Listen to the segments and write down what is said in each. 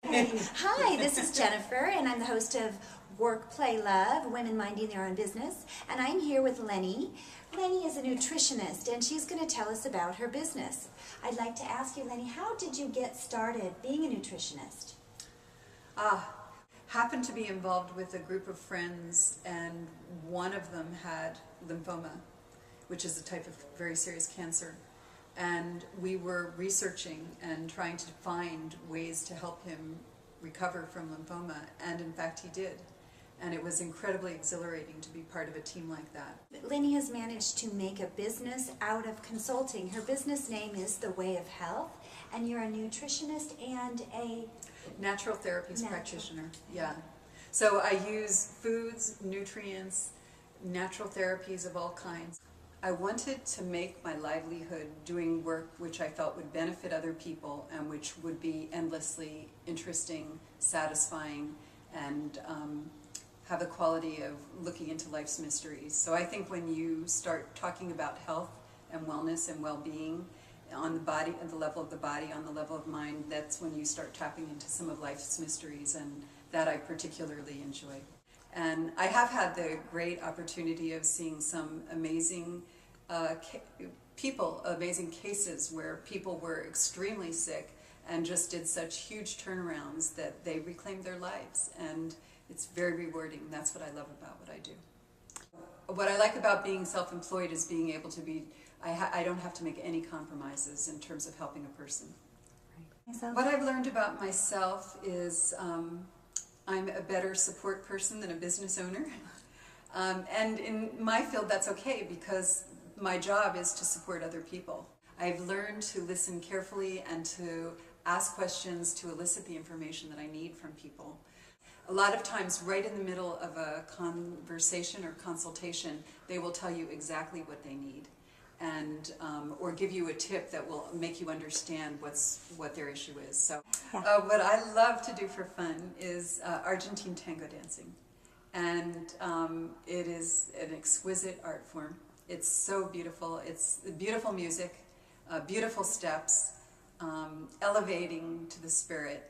Hi, this is Jennifer, and I'm the host of Work, Play, Love, Women Minding Their Own Business, and I'm here with Leni. Leni is a nutritionist, and she's going to tell us about her business. I'd like to ask you, Leni, how did you get started being a nutritionist? Happened to be involved with a group of friends, and one of them had lymphoma, which is a type of very serious cancer. And we were researching and trying to find ways to help him recover from lymphoma, and in fact he did. And it was incredibly exhilarating to be part of a team like that. Leni has managed to make a business out of consulting. Her business name is The Way of Health, and you're a nutritionist and a natural therapies practitioner. Yeah. So I use foods, nutrients, natural therapies of all kinds. I wanted to make my livelihood doing work which I felt would benefit other people and which would be endlessly interesting, satisfying, and have the quality of looking into life's mysteries. So I think when you start talking about health and wellness and well-being on the body, at the level of the body, on the level of mind, that's when you start tapping into some of life's mysteries, and that I particularly enjoy. And I have had the great opportunity of seeing some amazing amazing cases where people were extremely sick and just did such huge turnarounds that they reclaimed their lives. And it's very rewarding. That's what I love about what I do. What I like about being self-employed is being able to be, I don't have to make any compromises in terms of helping a person. Right. What I've learned about myself is I'm a better support person than a business owner. And in my field, that's okay, because my job is to support other people. I've learned to listen carefully and to ask questions to elicit the information that I need from people. A lot of times, right in the middle of a conversation or consultation, they will tell you exactly what they need, and or give you a tip that will make you understand what their issue is. So what I love to do for fun is Argentine tango dancing. And it is an exquisite art form. It's so beautiful. It's beautiful music, beautiful steps, elevating to the spirit.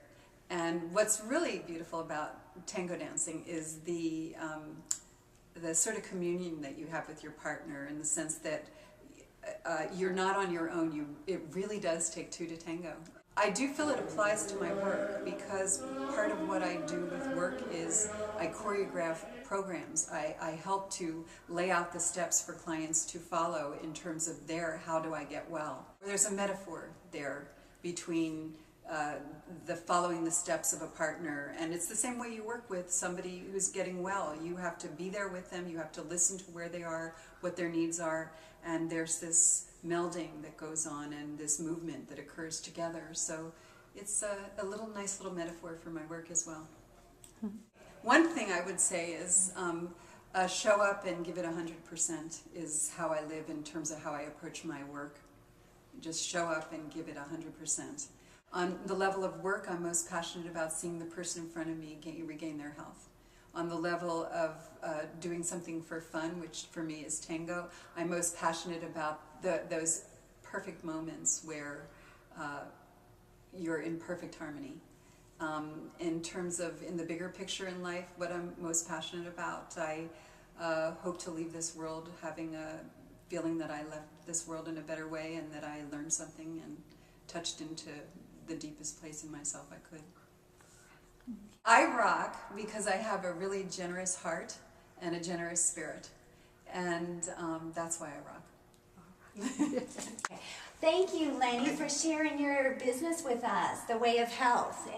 And what's really beautiful about tango dancing is the sort of communion that you have with your partner, in the sense that you're not on your own. It really does take two to tango. I do feel it applies to my work, because part of what I do with work is I choreograph programs. I help to lay out the steps for clients to follow in terms of their how do I get well. There's a metaphor there between the following the steps of a partner, and it's the same way you work with somebody who's getting well. You have to be there with them, you have to listen to where they are, what their needs are, and there's this melding that goes on and this movement that occurs together. So it's a nice little metaphor for my work as well. One thing I would say is show up and give it 100% is how I live in terms of how I approach my work. Just show up and give it 100%. On the level of work, I'm most passionate about seeing the person in front of me regain their health. On the level of doing something for fun, which for me is tango, I'm most passionate about those perfect moments where you're in perfect harmony. In terms of in the bigger picture in life, what I'm most passionate about, I hope to leave this world having a feeling that I left this world in a better way, and that I learned something and touched into the deepest place in myself I could. I rock because I have a really generous heart and a generous spirit, and that's why I rock. Thank you, Leni, for sharing your business with us, The Way of Health.